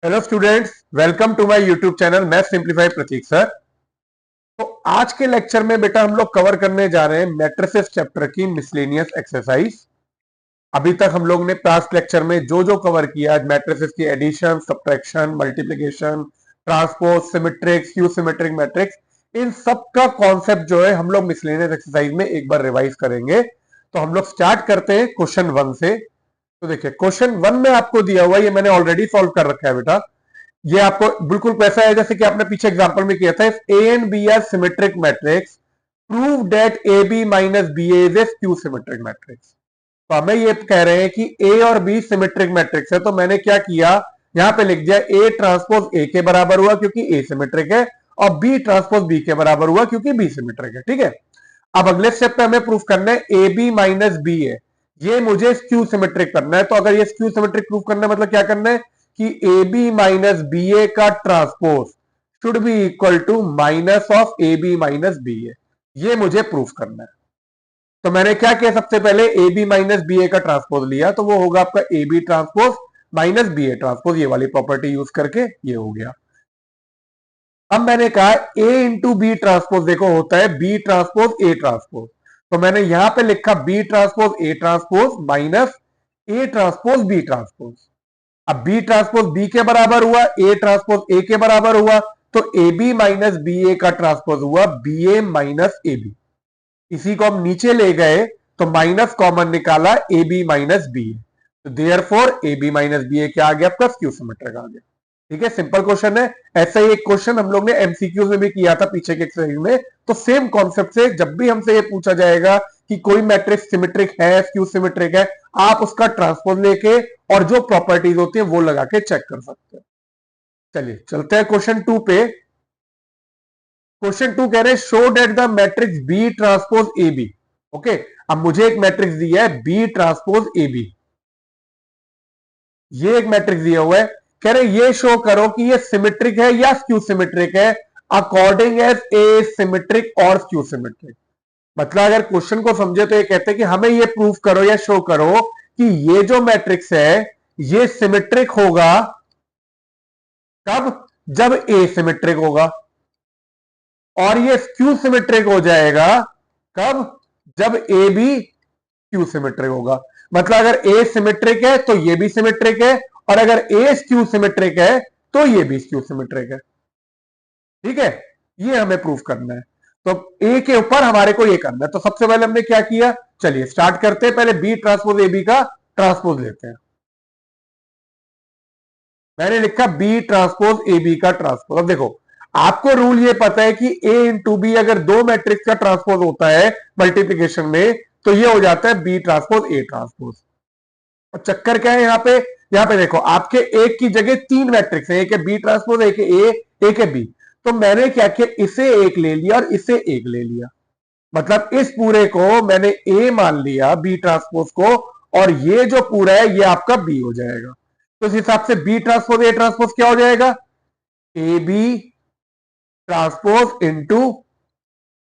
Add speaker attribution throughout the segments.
Speaker 1: Hello students, welcome to my YouTube channel math simplify Prateek sir. तो आज के lecture में बेटा हम लोग कवर करने जा रहे हैं मैट्रिसेस चैप्टर की मिसलेनियस एक्सरसाइज। अभी तक हम लोग ने पास्ट लेक्चर में जो जो कवर किया, मैट्रिसेस की addition, subtraction, multiplication, transpose, symmetric, skew symmetric matrix, इन सब का कॉन्सेप्ट जो है हम लोग मिसलेनियस एक्सरसाइज में एक बार रिवाइज करेंगे। तो हम लोग स्टार्ट करते हैं क्वेश्चन 1 से। तो देखिए क्वेश्चन 1 में आपको दिया हुआ, ये मैंने ऑलरेडी सॉल्व कर रखा है बेटा। ये आपको बिल्कुल वैसा है जैसे कि आपने पीछे एग्जांपल में किया था। If A and B are symmetric matrix, prove that A B minus B is a skew symmetric matrix. तो हमें ये कह रहे हैं कि ए और बी सिमेट्रिक मैट्रिक्स है। तो मैंने क्या किया, यहां पे लिख दिया ए ट्रांसपोज ए के बराबर हुआ क्योंकि ए सिमेट्रिक है, और बी ट्रांसपोज बी के बराबर हुआ क्योंकि बी सिमेट्रिक है। ठीक है, अब अगले स्टेप पे हमें प्रूफ करना है ए बी माइनस बी है, ये मुझे स्क्यू सिमेट्रिक करना है। तो अगर ये स्क्यू सिमेट्रिक प्रूफ करना है मतलब क्या करना है कि A B minus B A का transpose should be equal to minus of A B minus B A, ये मुझे प्रूफ करना है। तो मैंने क्या किया, सबसे पहले A B minus B A का ट्रांसपोज लिया, तो वो होगा आपका A B transpose minus B A transpose, ये वाली प्रॉपर्टी यूज करके ये हो गया। अब मैंने कहा ए इंटू बी ट्रांसपोज देखो होता है बी ट्रांसपोज ए ट्रांसपोज, तो मैंने यहां पे लिखा B transpose A transpose minus A transpose B transpose. अब बी ट्रांसपोज बी के बराबर हुआ, ए ट्रांसपोज ए के बराबर हुआ, तो A B minus B A का ट्रांसपोज हुआ B A minus A B. इसी को हम नीचे ले गए तो माइनस कॉमन निकाला A B minus B A, तो therefore A B minus B A क्या आ गया, प्लस क्यू सिमेट्रिक आ गया। ठीक है, सिंपल क्वेश्चन है। ऐसा ही एक क्वेश्चन हम लोग ने एमसीक्यू में भी किया था पीछे के एक्सरसाइज में। तो सेम कॉन्सेप्ट से जब भी हमसे ये पूछा जाएगा कि कोई मैट्रिक्स सिमेट्रिक है, स्क्यू सिमेट्रिक है, आप उसका ट्रांसपोज लेके और जो प्रॉपर्टीज होती है वो लगा के चेक कर सकते हैं। चलिए चलते हैं क्वेश्चन 2 पे। क्वेश्चन 2 कह रहे हैं show that the matrix B transpose A B. Okay, अब मुझे एक मैट्रिक्स दिया है बी ट्रांसपोज ए बी, ये एक मैट्रिक्स दिया हुआ है। कह रहे ये शो करो कि ये सिमेट्रिक है या स्क्यू सिमेट्रिक है अकॉर्डिंग एज ए सिमेट्रिक और स्क्यू सिमेट्रिक। मतलब अगर क्वेश्चन को समझे तो ये कहते हैं कि हमें ये प्रूफ करो या शो करो कि ये जो मैट्रिक्स है ये सिमेट्रिक होगा कब, जब ए सिमेट्रिक होगा, और ये स्क्यू सिमेट्रिक हो जाएगा कब, जब ए भी क्यू सिमेट्रिक होगा। मतलब अगर ए सिमेट्रिक है तो ये भी सिमेट्रिक है, और अगर ए स्क्यू सिमेट्रिक है तो ये भी स्क्यू सिमेट्रिक है। ठीक है, ये हमें प्रूफ करना है। तो ए के ऊपर हमारे को ये करना है। तो सबसे पहले हमने क्या किया, चलिए स्टार्ट करते हैं। पहले बी ट्रांसपोज ए बी का ट्रांसपोज लेते हैं। मैंने लिखा बी ट्रांसपोज ए बी का ट्रांसपोज। अब देखो आपको रूल ये पता है कि ए इंटू बी अगर दो मैट्रिक्स का ट्रांसपोज होता है मल्टीप्लीकेशन में तो ये हो जाता है बी ट्रांसपोज ए ट्रांसपोज। और चक्कर क्या है यहाँ पे देखो आपके एक की जगह तीन मैट्रिक्स है, एक है बी ट्रांसपोज, एक है ए, एक है बी। तो मैंने क्या किया, इसे एक ले लिया और इसे एक ले लिया। मतलब इस पूरे को मैंने ए मान लिया बी ट्रांसपोज को, और ये जो पूरा है ये आपका बी हो जाएगा। तो इस हिसाब से बी ट्रांसपोज ए ट्रांसपोज क्या हो जाएगा, A B transpose into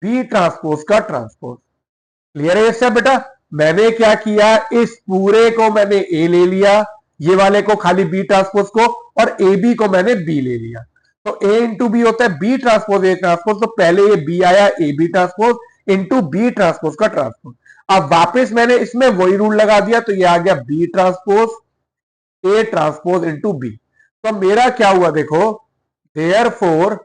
Speaker 1: B transpose का ट्रांसपोज। क्लियर है ये सब बेटा। मैंने क्या किया, इस पूरे को मैंने ए ले लिया, ये वाले को खाली बी ट्रांसपोज को, और ए बी को मैंने बी ले लिया। तो ए इंटू बी होता है बी ट्रांसपोज ए ट्रांसपोज। तो पहले ये बी आया A B transpose into B transpose का ट्रांसपोज। अब वापस मैंने इसमें वही रूल लगा दिया, तो ये आ गया B transpose A transpose into B. तो मेरा क्या हुआ देखो, therefore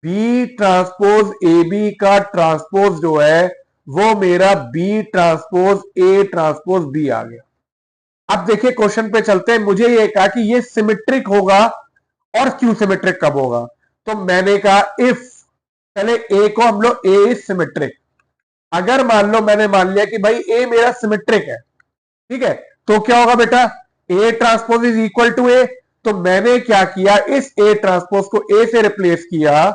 Speaker 1: B transpose A B का ट्रांसपोज जो है वो मेरा B transpose A transpose B आ गया। अब देखिए क्वेश्चन पे चलते हैं। मुझे ये कहा कि ये सिमेट्रिक होगा और क्यू सिमेट्रिक कब होगा। तो मैंने कहा इफ, पहले ए को हम लोग ए इज सिमेट्रिक। अगर मान लो मैंने मान लिया कि भाई ए मेरा सिमेट्रिक है, ठीक है, तो क्या होगा बेटा, A transpose is equal to A. तो मैंने क्या किया, इस ए ट्रांसपोज को ए से रिप्लेस किया,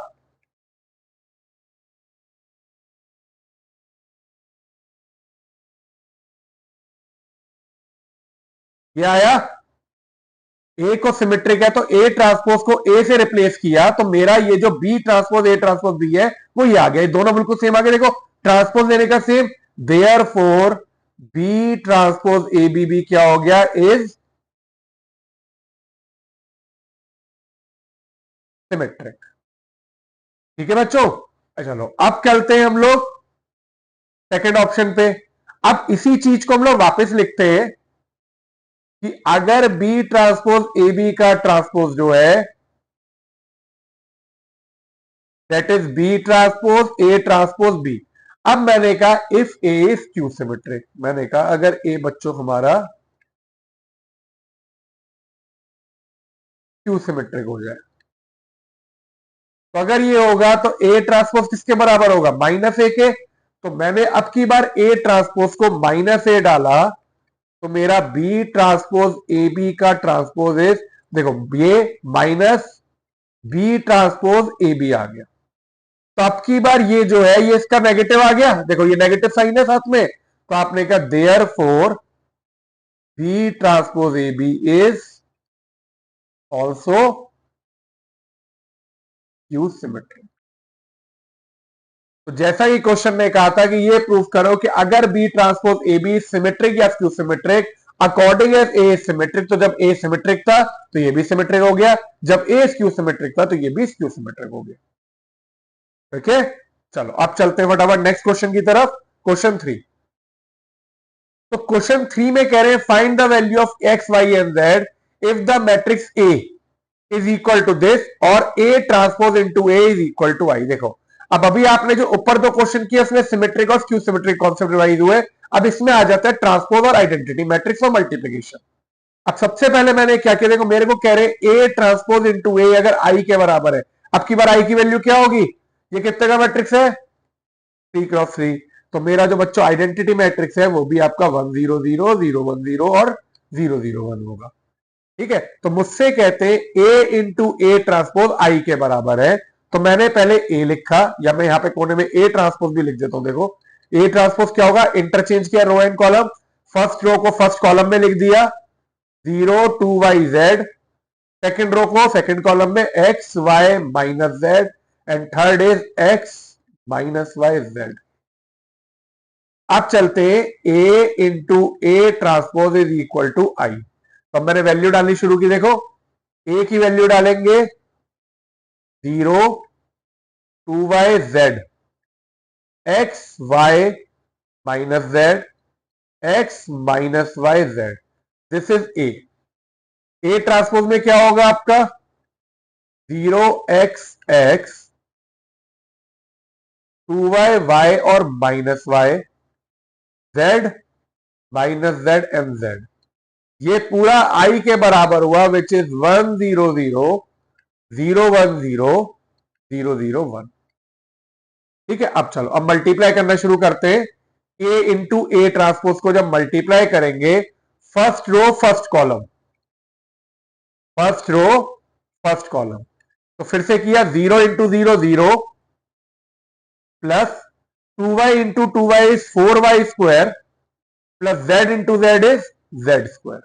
Speaker 1: ये आया ए को सिमेट्रिक है तो ए ट्रांसपोज को ए से रिप्लेस किया, तो मेरा ये जो B transpose A transpose B है वो ये आ गया। दोनों बिल्कुल सेम आ गए। देखो ट्रांसपोज लेने का same, therefore B transpose A B भी क्या हो गया, इज सिमेट्रिक। ठीक है बच्चों, चलो अब चलते हैं हम लोग सेकेंड ऑप्शन पे। अब इसी चीज को हम लोग वापस लिखते हैं कि अगर बी ट्रांसपोज ए बी का ट्रांसपोज जो है that is B transpose A transpose B. अब मैंने कहा if A is skew symmetric, मैंने कहा अगर ए बच्चों हमारा क्यू सिमेट्रिक हो जाए, तो अगर ये होगा तो ए ट्रांसपोज किसके बराबर होगा, माइनस ए के। तो मैंने अब की बार ए ट्रांसपोज को माइनस ए डाला, तो मेरा बी ट्रांसपोज ए बी का ट्रांसपोज इज, देखो ये minus B transpose A B आ गया। तो अब की बार ये जो है ये इसका नेगेटिव आ गया, देखो ये नेगेटिव साइन है साथ में, तो आपने कहा therefore B transpose A B is also skew symmetric. तो जैसा कि क्वेश्चन ने कहा था कि ये प्रूव करो कि अगर B transpose A B symmetric या skew symmetric according as A symmetric, तो जब ए सिमेट्रिक था तो ये भी सिमेट्रिक हो गया, जब ए स्क्यू सिमेट्रिक था तो ये भी स्क्यू सिमेट्रिक हो गया। ठीक है, चलो अब चलते हैं फटाफट नेक्स्ट क्वेश्चन की तरफ, क्वेश्चन 3। तो क्वेश्चन 3 में कह रहे हैं find the value of X Y and Z if the matrix A is equal to this और A transpose into A is equal to I. देखो अब अभी आपने जो ऊपर दो क्वेश्चन किए उसमें सिमेट्रिक और स्क्यू सिमेट्रिक कॉन्सेप्ट रिवाइज हुए, अब इसमें आ जाता है ट्रांसपोज और आइडेंटिटी, मैट्रिक्स और मल्टीप्लिकेशन। अब सबसे पहले मैंने क्या किया, देखो मेरे को कह रहे ए ट्रांसपोज इनटू ए अगर आई के बराबर है, अब की बार आई की वैल्यू क्या होगी, ये कितने का मैट्रिक्स है 3x3, तो मेरा जो बच्चों आइडेंटिटी मैट्रिक्स है वो भी आपका 1 0 0 0 1 0 और 0 0 1 होगा। ठीक है, तो मुझसे कहते हैं ए इंटू ए ट्रांसपोज आई के बराबर है, तो मैंने पहले ए लिखा, या मैं यहां पे कोने में ए ट्रांसपोज भी लिख देता हूं। देखो ए ट्रांसपोज क्या होगा, इंटरचेंज किया row and column, first row को फर्स्ट कॉलम में लिख दिया 0 2 y z, सेकेंड रो को सेकेंड कॉलम में x y minus z, and third is x minus Y z। अब चलते हैं a into A transpose is equal to I, तो मैंने वैल्यू डालनी शुरू की। देखो a की वैल्यू डालेंगे 0 2y z, x y minus z, x minus Y z, this is a। A transpose में क्या होगा आपका 0x 2y और minus y, z minus z and z, ये पूरा i के बराबर हुआ विच इज 1 0 0 0 1 0 0 0 1। ठीक है, अब चलो अब मल्टीप्लाई करना शुरू करते हैं। a इंटू ए ट्रांसपोज को जब मल्टीप्लाई करेंगे, first row first column, first row first column, तो फिर से किया 0 into 0 0 plus 2y into 2y is 4y square plus z into z is z square.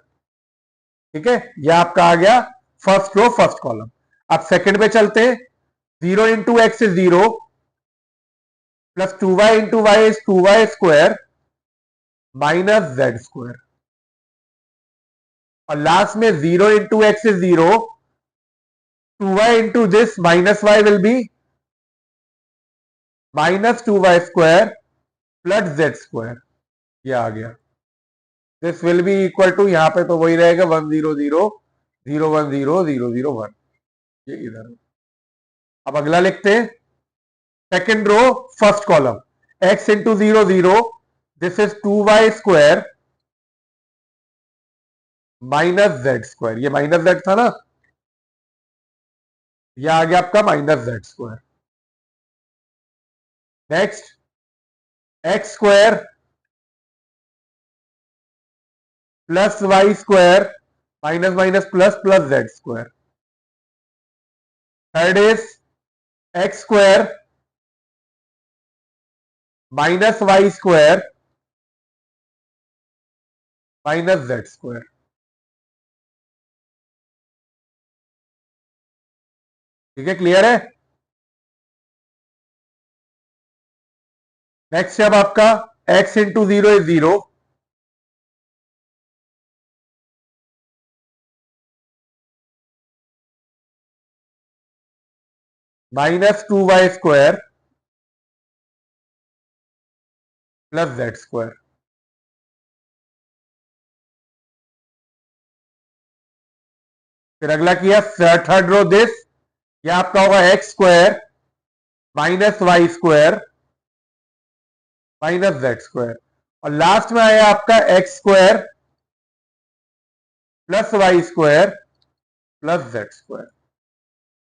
Speaker 1: ठीक है, यह आपका आ गया फर्स्ट रो फर्स्ट कॉलम। अब सेकंड पे चलते हैं, 0 into x is 0 plus 2y into y is 2y square minus z square, और लास्ट में 0 into x is 0, 2y into this minus y will be minus 2y square plus z square, ये आ गया। This will be equal to, यहां पे तो वही रहेगा 1 0 0 0 1 0 0 0 1, ये इधर। अब अगला लिखते हैं, second row first column, x into 0 0, this is 2y square minus z square, ये माइनस z था ना, ये आ गया आपका minus z square. Next x square plus y square minus minus plus plus z square, third is x square minus y square minus z square. ठीक है, clear है। नेक्स्ट अब आपका x into 0 is 0, -2y² plus z²। फिर अगला किया third row this, ये आपका होगा x² -y² -z²। और लास्ट में आया आपका x² +y² +z²।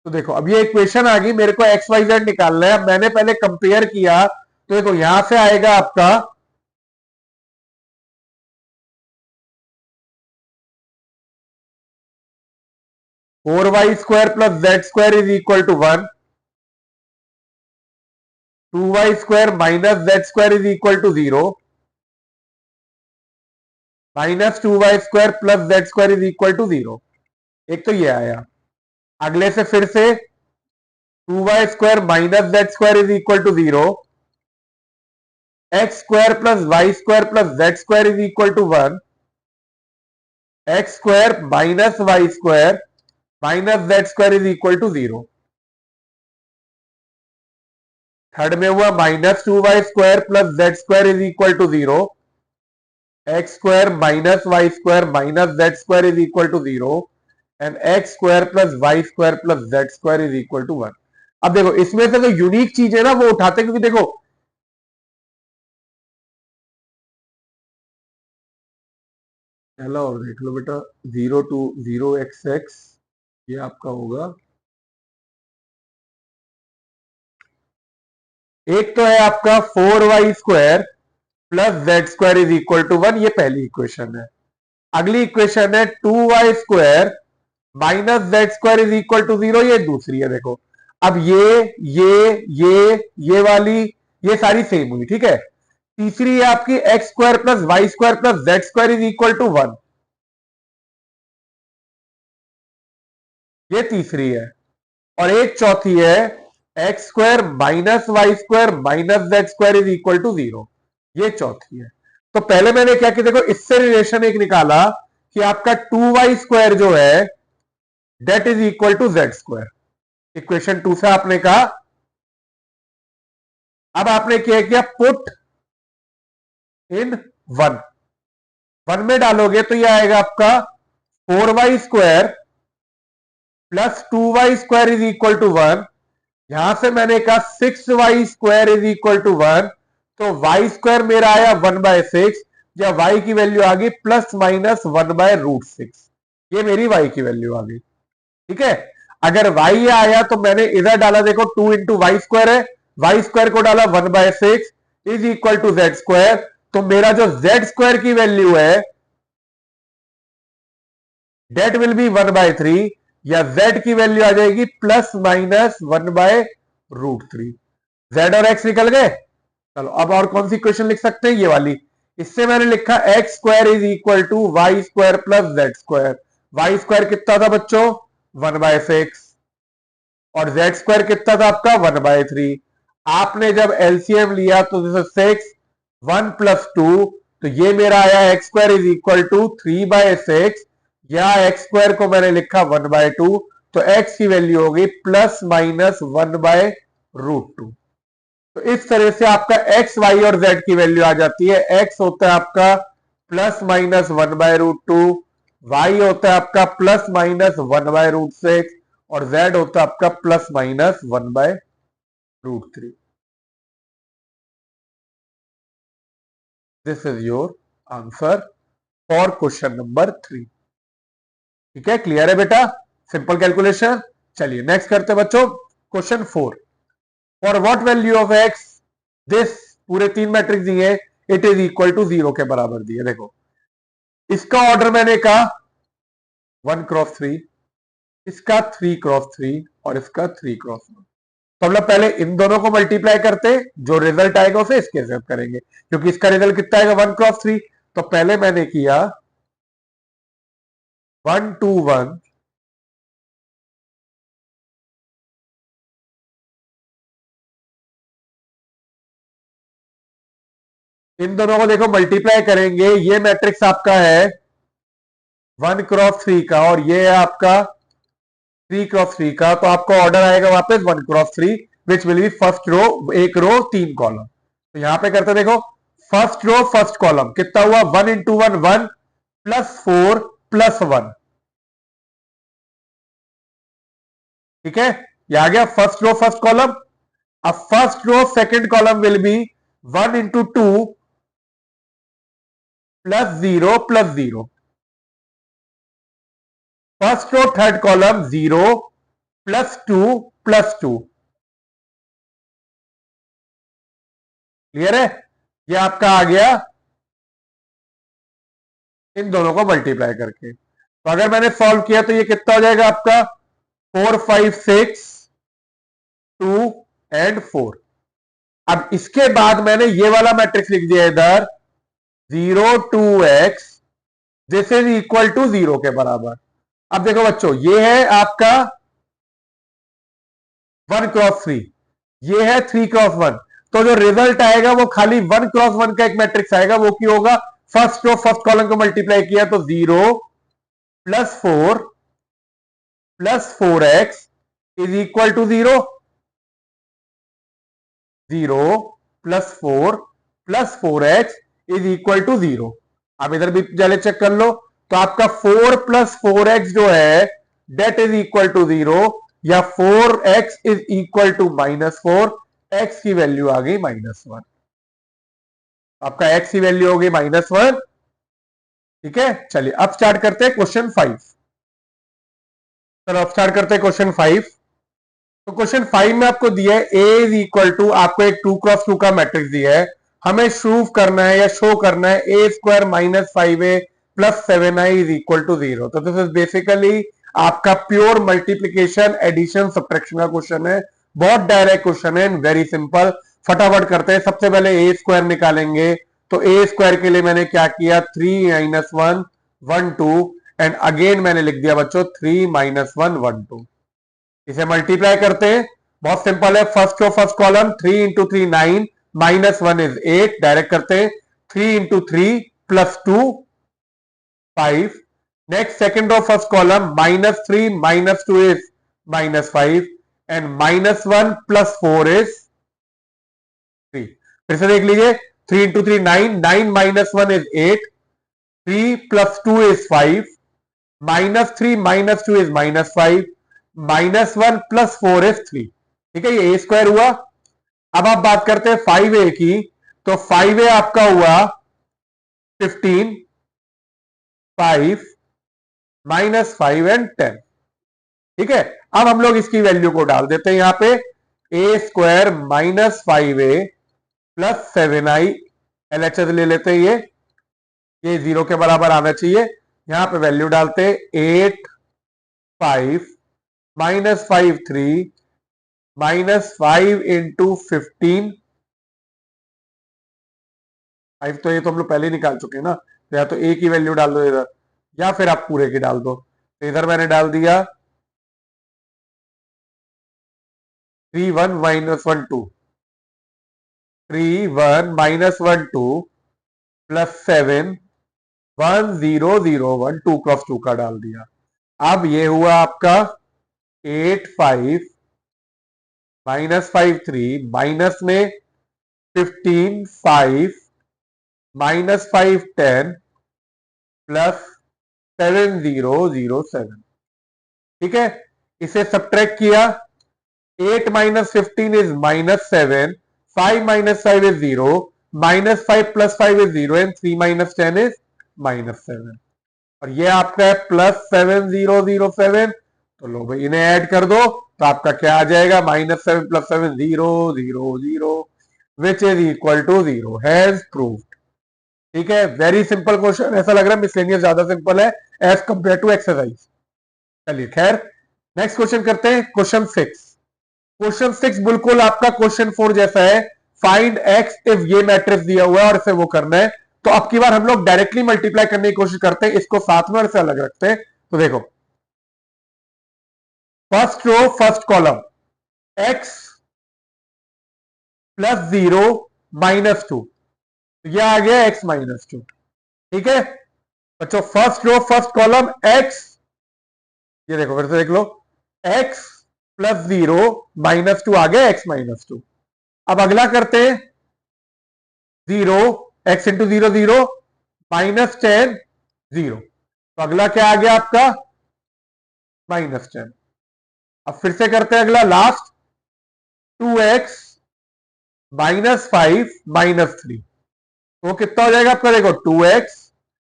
Speaker 1: तो देखो अब ये इक्वेशन आ गई, मेरे को एक्स वाई जेड निकालना है। अब मैंने पहले कंपेयर किया, तो देखो यहां से आएगा आपका 4y² +z² is equal to 1, 2y² -z² is equal to 0, -2y² +z² is equal to 0। एक तो ये आया। अगले से फिर से 2y² -z² is equal to 0, x² +y² +z² is equal to 1, x² -y² -z² is equal to 0। Third में हुआ -2y² +z² is equal to 0, x² -y² -z² is equal to 0 and x² +y² +z² is equal to 1। अब देखो इसमें से जो unique चीज है ना वो उठाते हैं, क्योंकि देखो पहला और देख लो बेटा, 0 to 0x(x) ये आपका होगा। एक तो है आपका 4y² +z² is equal to 1, ये पहली इक्वेशन है। अगली इक्वेशन है 2y² -z² is equal to 0, ये दूसरी है। देखो अब ये वाली ये सारी सेम हुई, ठीक है। तीसरी है आपकी x² +y² +z² is equal to 1, ये तीसरी है। और एक चौथी है x² -y² -z² is equal to 0, ये चौथी है। तो पहले मैंने क्या किया, देखो इससे रिलेशन एक निकाला कि आपका 2y² जो है that is equal to z²। Equation 2 से आपने कहा। अब आपने क्या किया, पुट इन 1 में डालोगे तो ये आएगा आपका 4y² +2y² is equal to 1। यहां से मैंने कहा 6y² इज इक्वल टू 1, तो y² मेरा आया 1/6, या y की वैल्यू आ गई ±1/√6। ये मेरी y की वैल्यू आ गई, ठीक है। अगर y आया तो मैंने इधर डाला, देखो 2 इंटू y² है, y² को डाला 1/6 इज इक्वल टू z²। तो मेरा जो z² की वैल्यू है डेट विल बी 1/3, या z की वैल्यू आ जाएगी ±1/√3। z और x निकल गए। चलो अब और कौन सी इक्वेशन लिख सकते हैं, ये वाली। इससे मैंने लिखा x² is equal to y² +z²। y² कितना था बच्चों, 1/6, और z² कितना था आपका 1/3। आपने जब एलसीएम लिया तो जैसे 6 1 + 2, तो ये मेरा आया x² इज इक्वल टू 3/6, या x² को मैंने लिखा 1/2, तो x की वैल्यू होगी ±1/√2। तो इस तरह से आपका x, y और z की वैल्यू आ जाती है। x होता है आपका ±1/√2, y होता है आपका ±1/√6, और z होता है आपका ±1/√3। This is your answer for question number 3। ठीक है, क्लियर है बेटा, सिंपल कैलकुलेशन। चलिए नेक्स्ट करते हैं बच्चों, question 4। For what value of x this, पूरे 3 मैट्रिक्स दिए, इट इज इक्वल टू 0 के बराबर दिए। देखो इसका ऑर्डर मैंने कहा 1x3, इसका 3x3, और इसका 3x1। तो हम लोग पहले इन दोनों को मल्टीप्लाई करते, जो रिजल्ट आएगा उसे इसके साथ करेंगे, क्योंकि इसका रिजल्ट कितना आएगा 1x3। तो पहले मैंने किया 1 2 1, इन दोनों को देखो मल्टीप्लाई करेंगे। ये मैट्रिक्स आपका है 1x3 का, और ये है आपका 3x3 का, तो आपका ऑर्डर आएगा वापस 1x3 which will be first row, एक रो 3 कॉलम। तो यहां पे करते देखो, फर्स्ट रो फर्स्ट कॉलम कितना हुआ, 1 इंटू 1 1 प्लस 4 प्लस 1। ठीक है, ये आ गया फर्स्ट रो फर्स्ट कॉलम। अब first row second column will be 1 into 2 plus 0 plus 0। First row third column 0 plus 2 plus 2। Clear है, ये आपका आ गया इन दोनों को मल्टीप्लाई करके। तो अगर मैंने सॉल्व किया तो ये कितना हो जाएगा आपका, 4 5 6 2 एंड 4। अब इसके बाद मैंने ये वाला मैट्रिक्स लिख दिया इधर, 0 2x this is equal to 0 के बराबर। अब देखो बच्चों, ये है आपका 1x3, ये है 3x1। तो जो रिजल्ट आएगा वो खाली 1x1 का एक मैट्रिक्स आएगा, वो क्या होगा, फर्स्ट रो फर्स्ट कॉलम को मल्टीप्लाई किया तो 0 plus 4 plus 4x is equal to 0। 0 plus 4 plus 4x is equal to 0। आप इधर भी पहले चेक कर लो, तो आपका 4 प्लस 4x जो है डेट इज इक्वल टू 0, या 4x is equal to -4, x की वैल्यू आ गई -1। आपका x की वैल्यू हो गई -1। ठीक है, चलिए अब स्टार्ट करते हैं क्वेश्चन 5। चलो अब स्टार्ट करते हैं क्वेश्चन 5। तो क्वेश्चन 5 में आपको दिया है a इज इक्वल टू, आपको एक 2x2 का मैट्रिक्स दिया है, हमें प्रूव करना है या शो करना है a square minus 5a plus 7i is equal to 0। तो दिस इज बेसिकली आपका प्योर मल्टीप्लीकेशन एडिशन सब्ट्रैक्शन का क्वेश्चन है। बहुत डायरेक्ट क्वेश्चन है, वेरी सिंपल। फटाफट करते हैं। सबसे पहले a स्क्वायर निकालेंगे, तो a स्क्वायर के लिए मैंने क्या किया, 3 - 1 1 2 एंड अगेन मैंने लिख दिया बच्चों 3 - 1 1 2। इसे मल्टीप्लाई करते हैं, बहुत सिंपल है। First row first column 3 into 3 9 -1 is 8, direct करते हैं। 3 into 3 plus 2 5। Next second row first column -3 -2 is -5 and -1 plus 4 is 3। फिर से देख लीजिए, 3 into 3 9 9 -1 is 8, 3 plus 2 is 5, -3 -2 is -5, -1 plus 4 is 3। ठीक है, ये a स्क्वायर हुआ। अब आप बात करते हैं 5a की, तो 5a आपका हुआ 15, 5 -5 एंड 10। ठीक है, अब हम लोग इसकी वैल्यू को डाल देते हैं यहां पे, a square -5a plus 7i, LHS ले लेते हैं, ये 0 के बराबर आना चाहिए। यहां पे वैल्यू डालते हैं, 8 5 -5 3 -5 इंटू 15। 5 तो ये तो हम लोग पहले ही निकाल चुके हैं ना, तो या तो a की वैल्यू डाल दो इधर, या फिर आप पूरे की डाल दो। तो इधर मैंने डाल दिया 3 1 -1 2, 3 1 -1 2 प्लस 7 1 0 0 1 2x2 का डाल दिया। अब ये हुआ आपका 8 5 -5 3 माइनस में 15 5 -5 10 प्लस 7 0 0 7। ठीक है, इसे सब्ट्रैक्ट किया, 8 - 15 is -7, 5 - 5 is 0, -5 plus 5 is 0 and 3 - 10 is -7। और ये आपका है +7 0 0 7। तो लो भाई इन्हें ऐड कर दो, तो आपका क्या आ जाएगा, -7 + 7 0 0 0 which is equal to 0, has proved. ठीक है, वेरी सिंपल क्वेश्चन। ऐसा लग रहा है मिसलेनियस ज्यादा सिंपल है एज कंपेयर टू एक्सरसाइज। चलिए खैर, नेक्स्ट क्वेश्चन करते हैं, क्वेश्चन 6। क्वेश्चन 6 बिल्कुल आपका क्वेश्चन 4 जैसा है। फाइंड एक्स इफ ये मैट्रिक्स दिया हुआ है और इसे वो करना है। तो अब की बार हम लोग डायरेक्टली मल्टीप्लाई करने की कोशिश करते हैं, इसको साथ में और इसे अलग रखते हैं। तो देखो, first row first column x + 0 -2, यह आ गया x -2। ठीक है बच्चों, first row first column x, ये देखो फिर से देख लो, एक्स प्लस 0 -2 आ गया x -2। अब अगला करते हैं 0 x इंटू 0 0 -10 0। तो अगला क्या आ गया आपका -10। अब फिर से करते हैं अगला लास्ट 2x -5 -3। वो कितना हो जाएगा आपका देखो 2x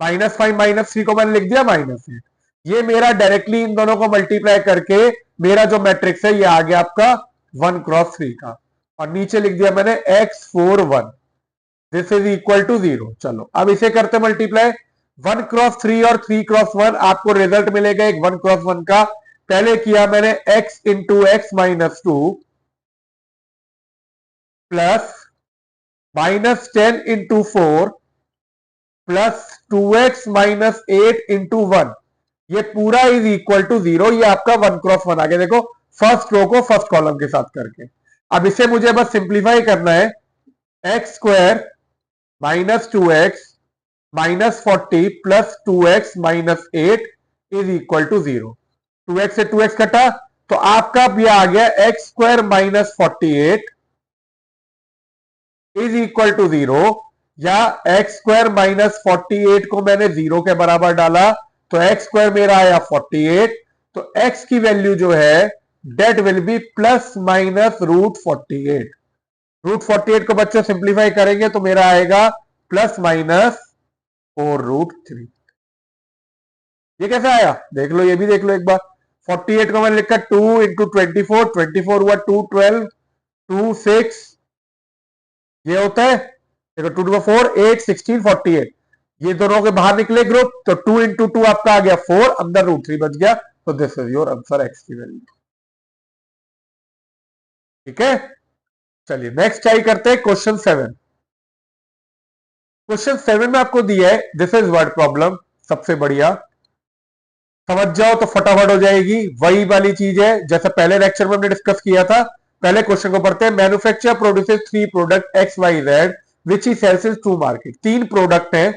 Speaker 1: -5 -3 को मैंने लिख दिया -8। ये मेरा डायरेक्टली इन दोनों को मल्टीप्लाई करके मेरा जो मैट्रिक्स है ये आ गया आपका 1x3 का। और नीचे लिख दिया मैंने x4 1। This is equal to 0। चलो अब इसे करते मल्टीप्लाई 1x3 और 3x1। आपको रिजल्ट मिलेगा एक 1x1 का। पहले किया मैंने x into x -2 plus -10 into 4 plus 2x -8 into 1। ये पूरा इज इक्वल टू 0। ये आपका 1x1 आ गया। देखो फर्स्ट रो को फर्स्ट कॉलम के साथ करके। अब इसे मुझे बस सिंप्लीफाई करना है। X square -2x -40 plus 2x -8 is equal to 0। 2x से 2x कटा तो आपका भी आ गया x square -48 is equal to 0। या एक्स स्क्वायर -48 को मैंने 0 के बराबर डाला तो एक्स स्क्वायर मेरा आया 48। तो x की वैल्यू जो है that will be plus minus √48। √48 को बच्चे सिंप्लीफाई करेंगे तो मेरा आएगा प्लस माइनस 4√3। ये कैसे आया देख लो, ये भी देख लो एक बार। 48 को मैंने लिखा 2 इंटू 24, 24 हुआ 2 12 2 6। ये होता है देखो 2 टू 4 8 16 48। ये दोनों के बाहर निकले ग्रुप तो 2 इंटू 2 आपका आ गया 4, अंदर √3 बच गया। तो this is your answer x की वैल्यू। ठीक है, चलिए नेक्स्ट ट्राई करते हैं क्वेश्चन 7। क्वेश्चन 7 में आपको दिया है दिस इज वर्ड प्रॉब्लम। सबसे बढ़िया समझ जाओ तो फटाफट हो जाएगी। वही वाली चीज है जैसे पहले लेक्चर में हमने डिस्कस किया था। पहले क्वेश्चन को पढ़ते हैं। Manufacture produces 3 product x Y Z which he sells in 2 market. 3 product है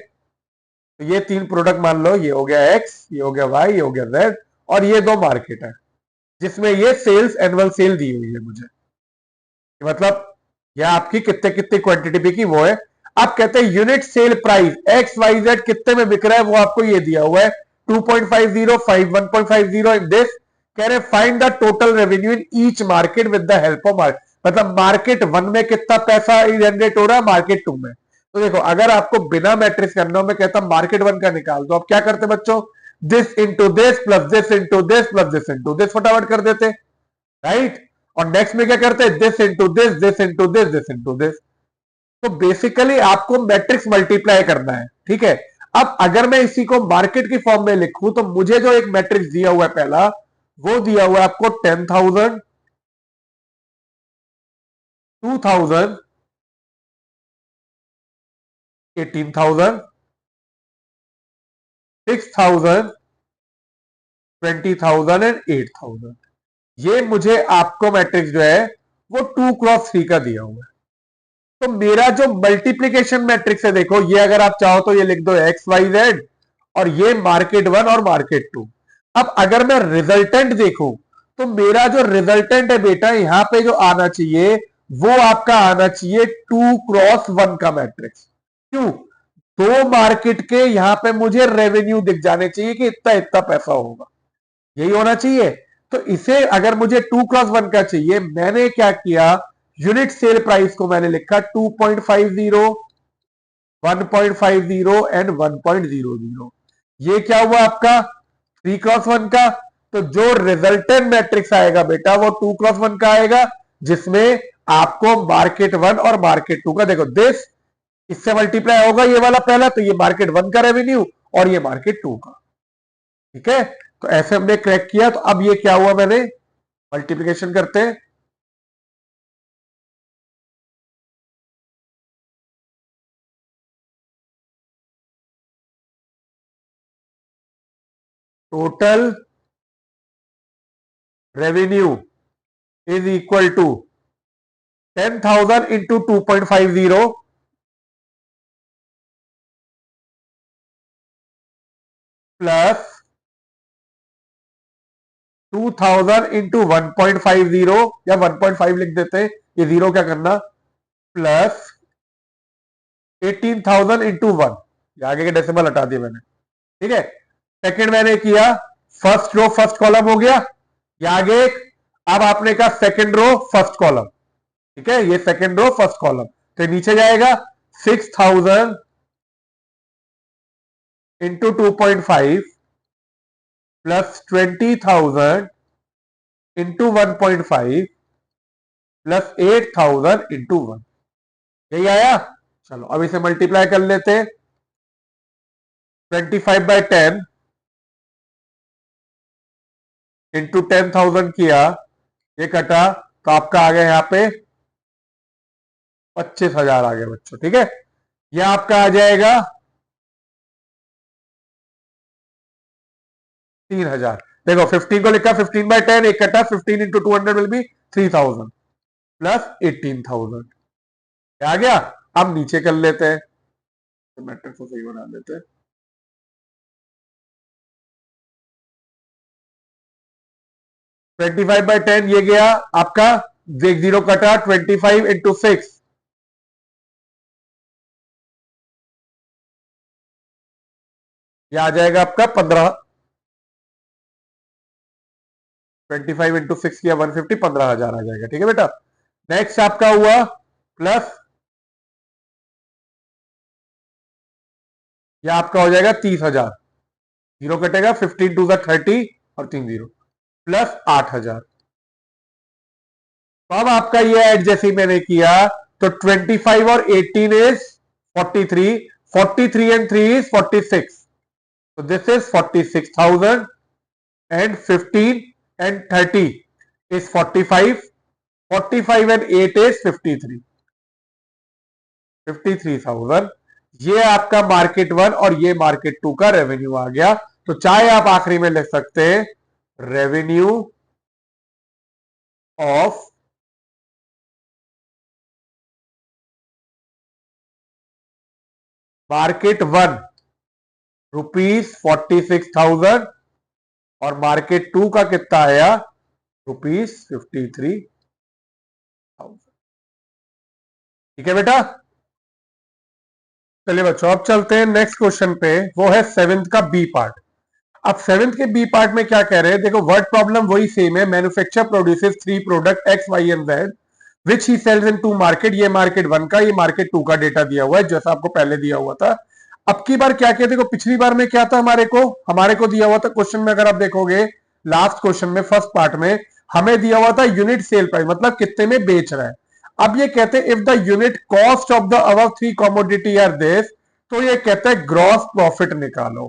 Speaker 1: तो ये 3 प्रोडक्ट मान लो, ये हो गया एक्स, ये हो गया वाई, ये हो गया जेड, और ये 2 मार्केट है जिसमें ये सेल्स एनुअल सेल दी हुई है मुझे। मतलब यह आपकी कितने कितने क्वांटिटी बिकी वो है। आप कहते हैं unit sale price x Y z कितने में बिक रहा है वो आपको ये दिया हुआ है 2.50 5 1.50 इन दिस। कह रहे find the total revenue in each market with the help of market. मतलब मार्केट 1 में कितना पैसा जनरेट हो रहा है, मार्केट 2 में। तो देखो अगर आपको बिना मैट्रिक्स करना हो, मैं कहता मार्केट 1 का निकाल दो। आप क्या करते बच्चों, this into this plus this into this plus this into this फटाफट कर देते, राइट। और नेक्स्ट में क्या करते हैं, this into this, this into this, this into this. तो बेसिकली आपको मैट्रिक्स मल्टीप्लाई करना है, ठीक है। अब अगर मैं इसी को मार्केट की फॉर्म में लिखूं तो मुझे जो एक मैट्रिक्स दिया हुआ है पहला, वो दिया हुआ है आपको 10,000 2,000 18,000 6,000 20,000 एंड 8,000। ये मुझे आपको मैट्रिक्स जो है वो 2x3 का दिया हुआ है। तो मेरा जो मल्टीप्लीकेशन मैट्रिक्स है देखो, ये अगर आप चाहो तो ये लिख दो एक्स वाई जेड और ये मार्केट 1 और मार्केट 2। अब अगर मैं रिजल्टेंट देखूं तो मेरा जो रिजल्टेंट है बेटा यहां पे जो आना चाहिए वो आपका आना चाहिए 2x1 का मैट्रिक्स। क्यों, 2 मार्केट के यहां पे मुझे रेवेन्यू दिख जाने चाहिए कि इतना इतना पैसा होगा, यही होना चाहिए। तो इसे अगर मुझे 2x1 का चाहिए, मैंने क्या किया, यूनिट सेल प्राइस को मैंने लिखा 2.50 1.50 एंड 1.00। ये क्या हुआ आपका 3x1 का। तो जो रिजल्टेंट मैट्रिक्स आएगा बेटा वो 2x1 का आएगा, जिसमें आपको मार्केट 1 और मार्केट 2 का देखो दिस इससे मल्टीप्लाई होगा ये वाला पहला, तो ये मार्केट 1 का रेवेन्यू और ये मार्केट 2 का। ठीक है, तो ऐसे हमने क्रैक किया। तो अब ये क्या हुआ, मैंने मल्टीप्लिकेशन करते हैं। Total revenue is equal to 10,000 into 2.50 plus 2000 into 1.50 या 1.5 लिख देते हैं, ये जीरो क्या करना, प्लस 18,000 इंटू 1, आगे के डेसिमल हटा दिए मैंने, ठीक है। सेकंड मैंने किया, फर्स्ट रो फर्स्ट कॉलम हो गया, ये आगे एक, अब आपने कहा सेकंड रो फर्स्ट कॉलम, ठीक है, ये सेकंड रो फर्स्ट कॉलम, तो नीचे जाएगा 6,000 into 2.5 plus 20,000 into 1.5 plus 8,000 into 1, यही आया। चलो अब इसे मल्टीप्लाई कर लेते हैं, 25/10 इंटू 10,000 किया, ये कटा, तो आपका आ गया यहां पे 25,000 आ गया बच्चों, ठीक है। ये आपका आ जाएगा 3,000। देखो 15 को लिखा, 15/10, एक कटा, 15 इंटू 200 विल बी 3,000 प्लस 18,000, आ गया। अब नीचे कर लेते हैं, तो मैट्रिक्स को सही बना देते हैं। 25/10 ये गया आपका, जीरो कटा, 25 इंटू 6, ये आ जाएगा आपका 15, 25 इंटू 6 किया 150, 15,000 आ जाएगा, ठीक है बेटा। नेक्स्ट आपका हुआ प्लस, ये आपका हो जाएगा 30,000, जीरो कटेगा, 15 टू 30 और 3 जीरो, प्लस 8,000। तो अब आपका ये ऐड जैसे ही मैंने किया, तो 25 और 18 is 43, 43 and 3 is 46, so this is 46,000 and 15 and 30 is 45, 45 and 8 is 53, 53,000। ये आपका मार्केट 1 और ये मार्केट 2 का रेवेन्यू आ गया। तो चाहे आप आखिरी में लिख सकते हैं रेवेन्यू ऑफ मार्केट 1 ₹46,000 और मार्केट 2 का कितना आया, ₹53,000, ठीक है बेटा। चलिए बच्चों अब चलते हैं नेक्स्ट क्वेश्चन पे, वो है सेवेंथ का बी पार्ट। अब सेवेंथ के बी पार्ट में क्या कह रहे हैं, देखो वर्ड प्रॉब्लम वही सेम है, manufacture produces 3 product x Y and z which he sells in 2 market, ये मार्केट 1 का, ये मार्केट 2 का डेटा दिया हुआ है जैसा आपको पहले दिया हुआ था। अब की बार क्या किया, देखो पिछली बार में क्या था, हमारे को दिया हुआ था क्वेश्चन में, अगर आप देखोगे लास्ट क्वेश्चन में फर्स्ट पार्ट में हमें दिया हुआ था यूनिट सेल प्राइस, मतलब कितने में बेच रहा है। अब ये कहते हैं if the unit cost of the above 3 commodity are this, तो ये कहते हैं ग्रॉस प्रॉफिट निकालो,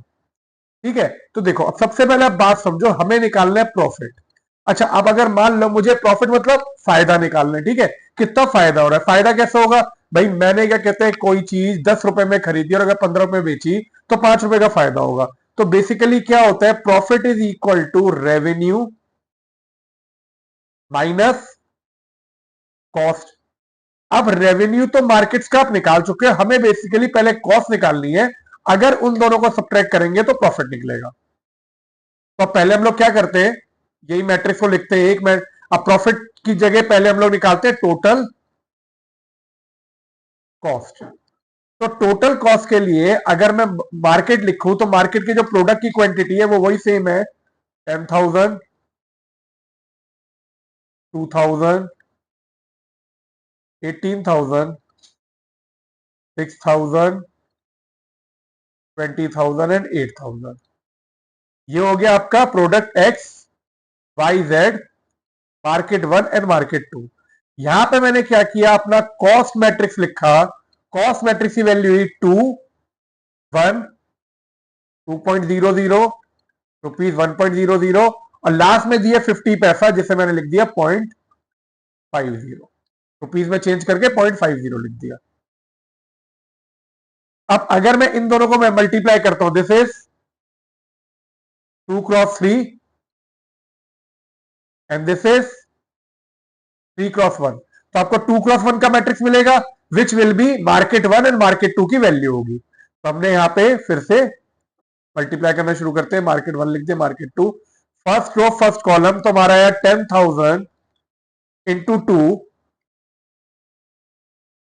Speaker 1: ठीक है। तो देखो अब सबसे पहले आप बात समझो, हमें निकालना है प्रॉफिट। अच्छा अब अगर मान लो मुझे प्रॉफिट मतलब फायदा निकालना है, ठीक है, कितना फायदा हो रहा है, फायदा कैसे होगा भाई, मैंने क्या कहते हैं कोई चीज 10 रुपए में खरीदी और अगर 15 रुपए बेची तो 5 रुपए का फायदा होगा। तो बेसिकली क्या होता है, profit is equal to revenue minus cost. अब रेवेन्यू तो मार्केट्स का आप निकाल चुके हैं, हमें बेसिकली पहले कॉस्ट निकालनी है, अगर उन दोनों को सब्ट्रैक्ट करेंगे तो प्रॉफिट निकलेगा। तो पहले हम लोग क्या करते हैं, यही मैट्रिक्स को लिखते हैं, एक मैं अब प्रॉफिट की जगह पहले हम लोग निकालते हैं टोटल कॉस्ट। तो टोटल कॉस्ट के लिए अगर मैं मार्केट लिखूं तो मार्केट की जो प्रोडक्ट की क्वांटिटी है वो वही सेम है, 10,000, 2,000, 18,000, 6,000, 20,000 एंड 8,000। ये हो गया आपका product x Y z, market 1 and market 2। यहां पे मैंने क्या किया, अपना कॉस्ट मैट्रिक्स लिखा, कॉस्ट मैट्रिक्स की वैल्यू हुई 2, 1, 2.00 रुपीज, 1.00 और लास्ट में दिया 50 पैसा जिसे मैंने लिख दिया 0.50, रुपीज में चेंज करके 0.50 लिख दिया। अब अगर मैं इन दोनों को मैं मल्टीप्लाई करता हूं, this is 2 cross 3 and this is 3 cross 1, तो आपको 2 क्रॉस 1 का मैट्रिक्स मिलेगा विच will B market 1 and market 2 की वैल्यू होगी। तो हमने यहां पे फिर से मल्टीप्लाई करना शुरू करते हैं, मार्केट 1 लिख दिया, market 2, first row first column तो हमारा है 10,000 into 2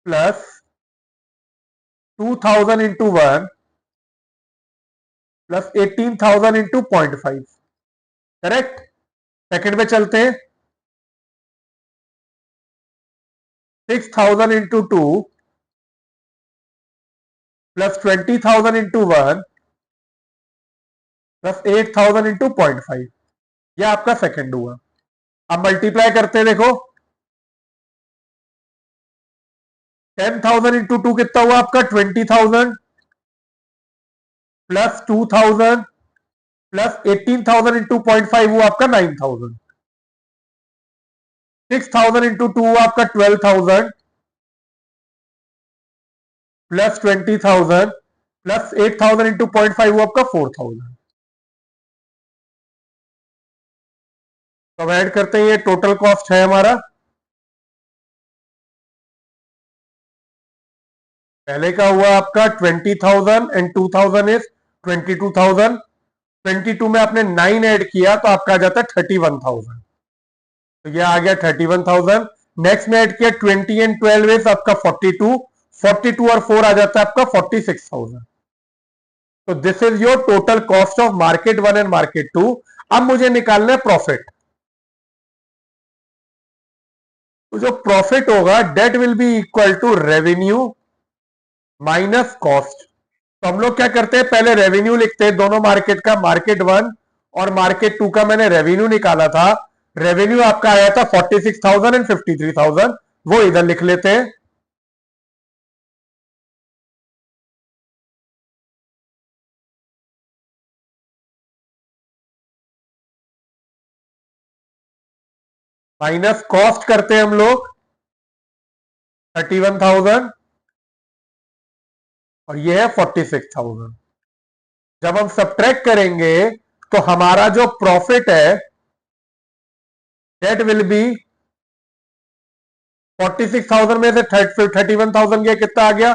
Speaker 1: plus 2,000 into 1 plus 18,000 into 0.5। Correct. Second पे चलते हैं। 6,000 into 2 plus 20,000 into 1 plus 8,000 into 0.5। यह आपका सेकंड हुआ। अब मल्टीप्लाई करते हैं, देखो 10,000 इंटू 2 कितना हुआ आपका 20,000 प्लस 2,000 प्लस 18,000 इंटू 0.5 हुआ आपका 9,000। 6,000 इंटू 2 हुआ आपका 12,000 प्लस 20,000 प्लस 8,000 इंटू 0.5 हुआ आपका 4,000। तो ऐड करते हैं, ये टोटल कॉस्ट है हमारा। पहले का हुआ आपका 20,000 एंड 2,000 इज 22,000। 22 में आपने 9 ऐड किया तो आपका आ जाता है 31,000। तो ये आ गया 31,000। नेक्स्ट में ऐड किया 20 एंड 12 इज आपका 42। 42 और 4 आ जाता है आपका 46,000। तो this is your total cost of market 1 and market 2। अब मुझे निकालना है प्रॉफिट। तो जो प्रॉफिट होगा that will be equal to revenue minus cost. तो हम लोग क्या करते हैं, पहले रेवेन्यू लिखते हैं दोनों मार्केट का, मार्केट 1 और मार्केट 2 का मैंने रेवेन्यू निकाला था। रेवेन्यू आपका आया था 46,000 एंड 53,000। वो इधर लिख लेते हैं। माइनस कॉस्ट करते हैं हम लोग 31,000 और ये है 46,000। जब हम सब्ट्रैक्ट करेंगे तो हमारा जो प्रॉफिट है दैट विल बी 46,000 में से 31,000 गया, कितना आ गया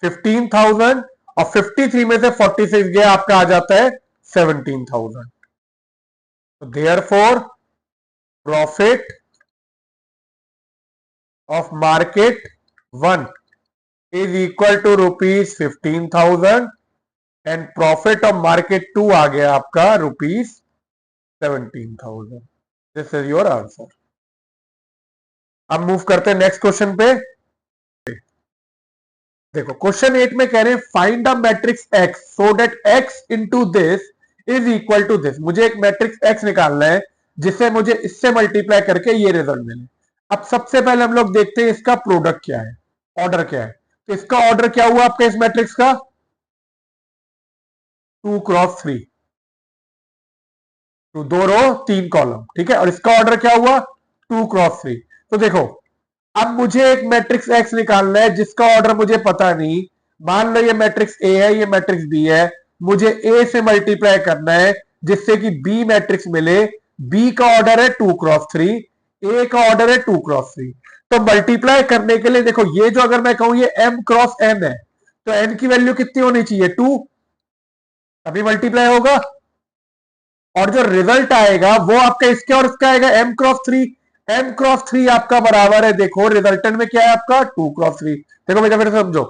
Speaker 1: 15,000 और 53 में से 46 गया, आपका आ जाता है 17,000। तो therefore profit of market 1 is equal to rupees 15,000 and profit of market 2 आ गया आपका rupees 17,000। This is your answer. अब मूव करते हैं नेक्स्ट क्वेश्चन पे। देखो क्वेश्चन 8 में कह रहे हैं find a matrix x so that x into this is equal to this. मुझे एक मैट्रिक्स एक्स निकालना है जिसे मुझे इससे मल्टीप्लाई करके ये रिजल्ट मिले। अब सबसे पहले हम लोग देखते हैं इसका प्रोडक्ट क्या है, ऑर्डर क्या है। तो इसका ऑर्डर क्या हुआ आपका इस मैट्रिक्स का 2x3। तो 2 रो 3 कॉलम, ठीक है। और इसका ऑर्डर क्या हुआ 2x3। तो देखो अब मुझे एक मैट्रिक्स एक्स निकालना है जिसका ऑर्डर मुझे पता नहीं। मान लो ये मैट्रिक्स ए है, ये मैट्रिक्स बी है। मुझे ए से मल्टीप्लाई करना है जिससे कि बी मैट्रिक्स मिले। बी का ऑर्डर है 2x3, ए का ऑर्डर है 2x3। तो मल्टीप्लाई करने के लिए देखो ये जो अगर मैं कहूं ये m क्रॉस n है तो n की वैल्यू कितनी होनी चाहिए 2, अभी मल्टीप्लाई होगा। और जो रिजल्ट आएगा वो आपका इसके और इसका आएगा m×3। m×3 आपका बराबर है, देखो रिजल्टेंट में क्या है आपका 2x3। देखो बेटा फिर समझो,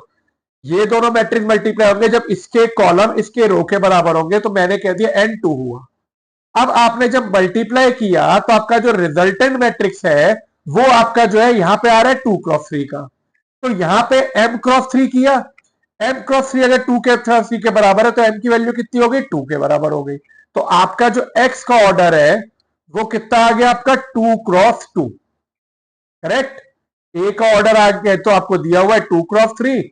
Speaker 1: ये दोनों मैट्रिक्स मल्टीप्लाई होंगे जब इसके कॉलम इसके रो के बराबर होंगे, तो मैंने कह दिया n2 हुआ। अब आपने जब मल्टीप्लाई किया तो आपका जो रिजल्टेंट मैट्रिक्स है वो आपका जो है यहां पे आ रहा है 2x3 का। तो यहां पे m×3 किया, m×3 अगर 2 के बराबर है तो m की वैल्यू कितनी हो गई 2 के बराबर हो गई। तो आपका जो x का ऑर्डर है वो कितना आ गया आपका 2x2। करेक्ट। ए का ऑर्डर आ गया तो आपको दिया हुआ है 2x3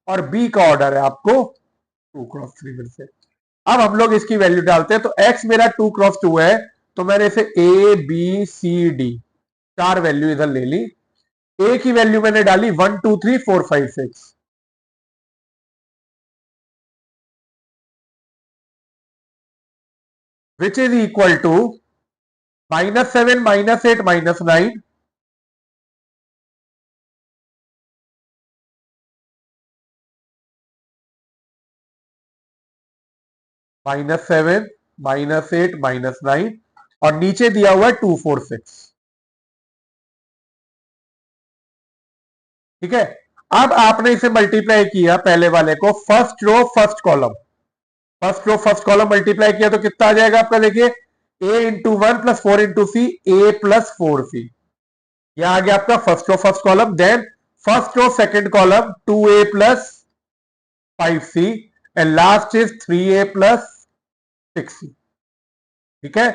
Speaker 1: और बी का ऑर्डर है आपको 2x3 फिर से। अब हम लोग इसकी वैल्यू डालते हैं। तो x मेरा 2x2 है तो मैंने इसे A B C D 4 value इधर ले ली। ए की वैल्यू मैंने डाली 1 2 3 4 5 6, which is equal to -7 -8 -9 -7 -8 -9 और नीचे दिया हुआ है 2 4 6। ठीक है, अब आपने इसे मल्टीप्लाई किया पहले वाले को, first row first column, first row first column multiply किया तो कितना आ जाएगा आपका, देखिए a into one plus 4 into C, A plus 4c। यह आ गया आपका first row first column. Then first row second column 2a plus 5c and last is 3a plus 6c। ठीक है,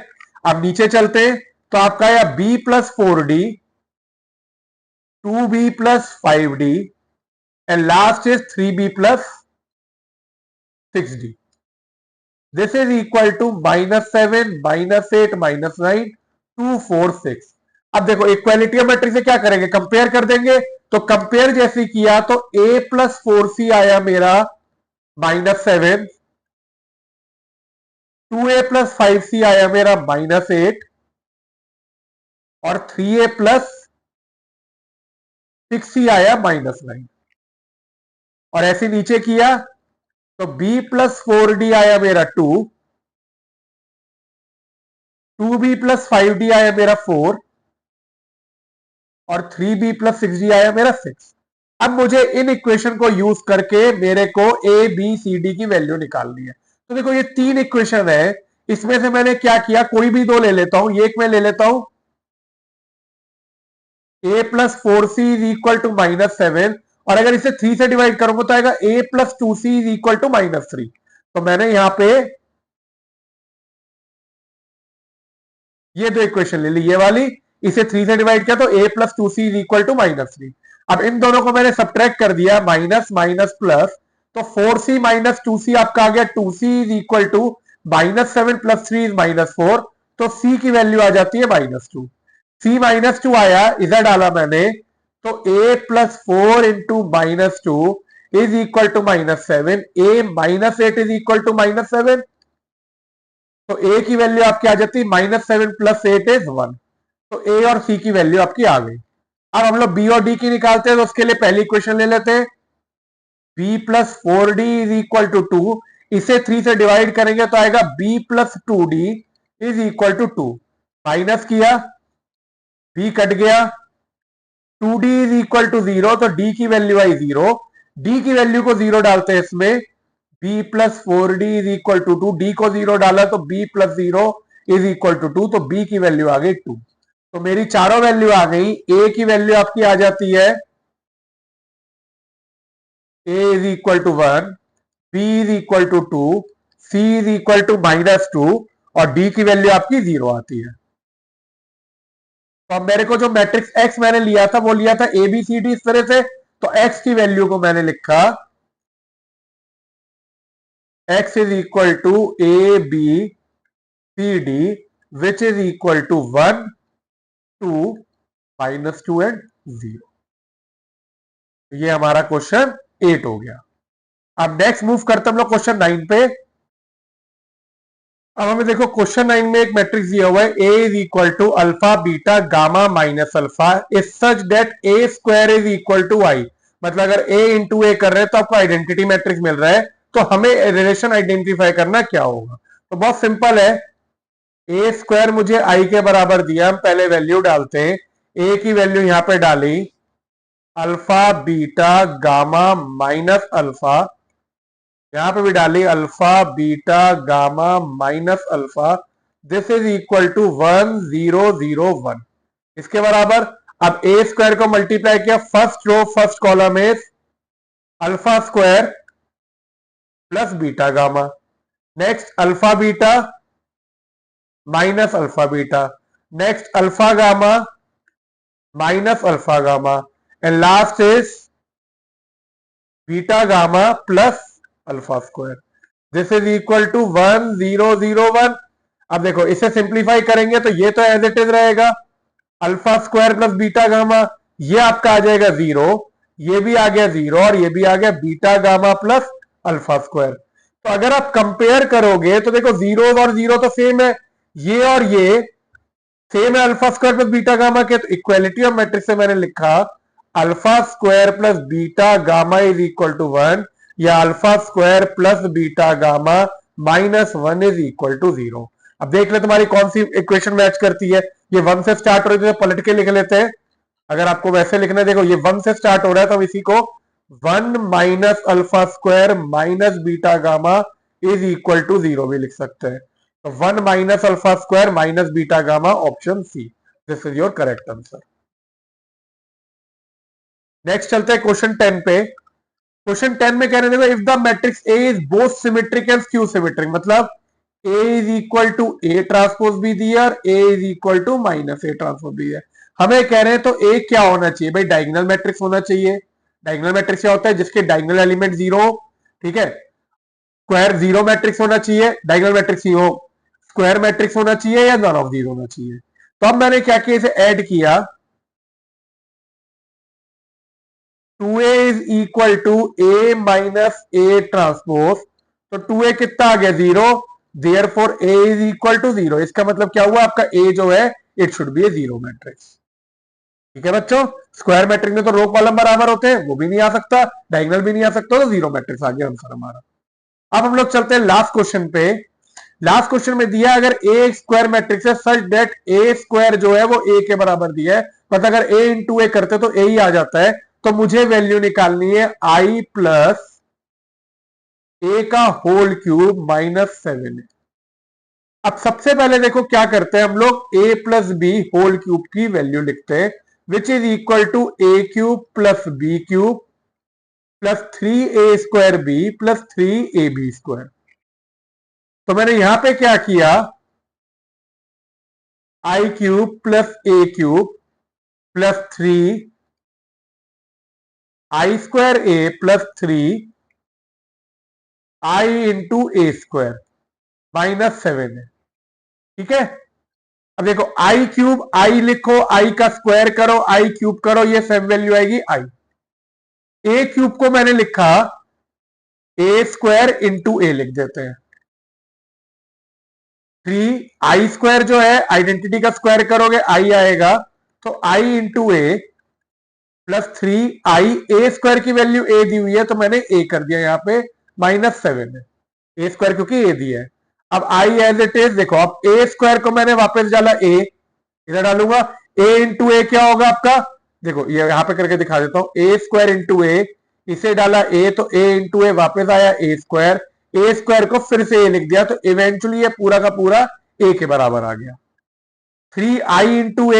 Speaker 1: अब नीचे चलते हैं तो आपका यह b plus 4d, 2b plus 5d and last is 3b plus 6d। This is equal to -7 -8 -9 2 4 6। अब देखो इक्वालिटी ऑफ मैट्रिक्स से क्या करेंगे, कंपेयर कर देंगे। तो कंपेयर जैसे किया तो a प्लस 4c आया मेरा -7, 2a प्लस 5c आया मेरा -8 और 3a प्लस 6c आया -9। और ऐसे नीचे किया तो b प्लस 4d आया मेरा 2, 2b प्लस 5d आया मेरा 4 और 3b प्लस 6d आया मेरा 6। अब मुझे इन इक्वेशन को यूज करके मेरे को a b c d की वैल्यू निकालनी है। तो देखो ये तीन इक्वेशन है, इसमें से मैंने क्या किया, कोई भी दो ले लेता हूं। ये एक मैं ले लेता हूं a plus 4c is equal to -7 और अगर इसे 3 से डिवाइड करूंगा तो आएगा a plus 2c is equal to -3। तो मैंने यहां पे ये दो इक्वेशन ले ली, ये वाली, इसे 3 से डिवाइड किया तो a plus 2c is equal to -3। अब इन दोनों को मैंने सब्ट्रैक्ट कर दिया, माइनस माइनस प्लस, तो 4c माइनस 2c आपका आ गया 2c is equal to -7 plus 3 is -4। तो c की वैल्यू आ जाती है -2। c -2 आया, इधर डाला मैंने, तो a plus 4 into -2 is equal to -7, a -8 is equal to -7। तो a की वैल्यू आपकी आ जाती है -7 प्लस 8 इज 1। तो a और c की वैल्यू आपकी आ गई। अब हम लोग b और d की निकालते हैं, तो उसके लिए पहली इक्वेशन ले लेते हैं, b plus 4d is equal to 2। इसे 3 से डिवाइड करेंगे तो आएगा b plus 2d is equal to 2। Minus किया, b कट गया, 2d इज इक्वल टू 0, तो d की वैल्यू आई 0। d की वैल्यू को 0 डालते हैं इसमें, b plus 4d is equal to 2, d को 0 डाला तो b plus 0 is equal to 2, तो b की वैल्यू आ गई 2। तो मेरी चारों वैल्यू आ गई। a की वैल्यू आपकी आ जाती है a is equal to 1, b is equal to 2, c is equal to -2 और d की वैल्यू आपकी 0 आती है। तो अब मेरे को जो मैट्रिक्स x मैंने लिया था वो लिया था a b c d इस तरह से, तो x की वैल्यू को मैंने लिखा x is equal to a b c d which is equal to 1 2 -2 and 0। ये हमारा क्वेश्चन 8 हो गया। अब नेक्स्ट मूव करते हम लोग क्वेश्चन 9 पे। अब हमें देखो क्वेश्चन 9 में एक मैट्रिक्स दिया हुआ है, a is equal to alpha beta gamma minus alpha is such that a square is equal to i। मतलब अगर a इंटू ए कर रहे हैं तो आपको आइडेंटिटी मैट्रिक्स मिल रहा है, तो हमें रिलेशन आइडेंटिफाई करना क्या होगा। तो बहुत सिंपल है, a स्क्वायर मुझे i के बराबर दिया, हम पहले वैल्यू डालते हैं। a की वैल्यू यहां पे डाली, alpha beta gamma minus alpha, यहां पे भी डाली alpha beta gamma minus alpha, this is equal to 1 0 0 1 इसके बराबर। अब ए स्क्वायर को मल्टीप्लाई किया, first row first column is alpha square plus beta gamma, next alpha beta minus alpha beta, next alpha gamma minus alpha gamma and last is beta gamma plus alpha square, this is equal to 1 0 0 1। अब देखो इसे simplify करेंगे तो ये तो as it is रहेगा, alpha square plus beta gamma, ये आपका आ जाएगा 0, ये भी आ गया 0 और ये भी आ गया beta gamma plus alpha square. तो अगर आप कंपेयर करोगे तो देखो 0 और 0 तो सेम है, ये और ये सेम है alpha square plus beta gamma के। तो इक्वालिटी ऑफ मैट्रिक्स से मैंने लिखा alpha square plus beta gamma is equal to 1 या alpha square plus beta gamma -1 is equal to 0। अब देख ले तुम्हारी कौन सी इक्वेशन मैच करती है। ये 1 से स्टार्ट हो रही है तो पलट के लिख लेते हैं। अगर आपको वैसे लिखना है, देखो ये 1 से स्टार्ट हो रहा है तो हम इसी को 1 minus alpha square minus beta gamma is equal to 0 भी लिख सकते हैं। तो 1 minus alpha square minus beta gamma, option C, this is your correct answer. Next चलते हैं क्वेश्चन 10 पे। क्वेश्चन 10 में कह रहे हैं, देखो if the matrix A is both symmetric and skew symmetric, मतलब A is equal to A transpose बी दी और A is equal to minus A transpose B है। हमें कह रहे हैं तो ए क्या होना चाहिए भाई, डायगोनल मैट्रिक्स होना चाहिए। डायगोनल मैट्रिक्स क्या होता है, जिसके डायगोनल एलिमेंट जीरो, ठीक है। स्क्वायर जीरो मैट्रिक्स होना चाहिए, डायगोनल मैट्रिक्स ही हो। स्क्वायर मैट्रिक्स होना चाहिए या नॉन ऑफ जीरो होना चाहिए। तो अब मैंने क्या किया, इसे ऐड किया। 2a is equal to A minus A transpose, तो 2a कितना आ गया, zero. Therefore a is equal to zero. इसका मतलब क्या हुआ, आपका a जो है it should be a zero matrix. ठीक है बच्चों, स्क्वायर मैट्रिक्स में तो रो कॉलम बराबर होते हैं, वो भी नहीं आ सकता, डायगोनल भी नहीं आ सकता, तो जीरो मैट्रिक्स आ गया आंसर हमारा। अब हम लोग चलते हैं लास्ट क्वेश्चन पे। लास्ट क्वेश्चन में दिया अगर ए स्क्वायर मैट्रिक्स है सच दैट ए स्क्वायर जो है वो ए के बराबर दिया है, मतलब अगर ए इंटू ए करते तो ए ही आ जाता है। तो मुझे वैल्यू निकालनी है आई प्लस ए का होल क्यूब माइनस 7। अब सबसे पहले देखो क्या करते हैं हम लोग, A plus B whole cube की वैल्यू लिखते हैं, which is equal to A cube plus B cube plus 3a square B plus 3ab square. तो मैंने यहां पे क्या किया, I cube plus A cube plus 3 I square A plus 3 I into A square minus 7 है। ठीक है, अब देखो आई क्यूब, आई लिखो, आई का स्क्वायर करो, आई क्यूब करो, ये सेम वैल्यू आएगी आई। ए क्यूब को मैंने लिखा ए स्क्वायर इंटू ए लिख देते हैं। 3 आई स्क्वायर जो है आइडेंटिटी का स्क्वायर करोगे आई आएगा, तो आई इंटू ए प्लस 3 आई, ए स्क्वायर की वैल्यू ए दी हुई है तो मैंने ए कर दिया यहां पे, माइनस 7 है ए स्क्वायर क्योंकि ए दिया है। अब आई एज इट इज, देखो अब ए स्क्वायर को मैंने वापस डाला ए, इधर डालूंगा, ए इंटू ए क्या होगा आपका, देखो ये यहां पे करके दिखा देता हूं, ए स्क्वायर इंटू ए, इसे डाला ए तो ए इंटू ए वापस आया ए स्क्वायर को फिर से ए लिख दिया, तो इवेंचुअली ये पूरा का पूरा ए के बराबर आ गया। 3 आई इंटू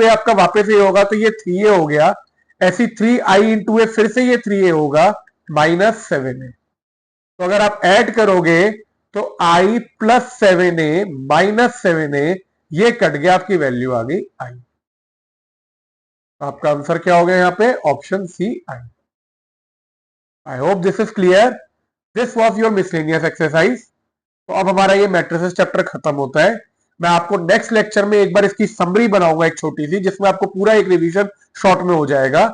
Speaker 1: ए आपका वापस ए होगा तो ये 3a हो गया, ऐसी 3 आई इंटू ए फिर से ये 3a होगा, माइनस 7 है। तो अगर आप ऐड करोगे तो आई प्लस 7a माइनस 7a, ये कट गया, आपकी वैल्यू आ गई आई। आपका आंसर क्या हो गया यहाँ पे, ऑप्शन सी आई। I hope this is clear. This was your miscellaneous exercise. तो अब हमारा ये मैट्रिसेस चैप्टर खत्म होता है। मैं आपको नेक्स्ट लेक्चर में एक बार इसकी समरी बनाऊंगा एक छोटी सी, जिसमें आपको पूरा एक रिवीजन शॉर्ट में हो जाएगा।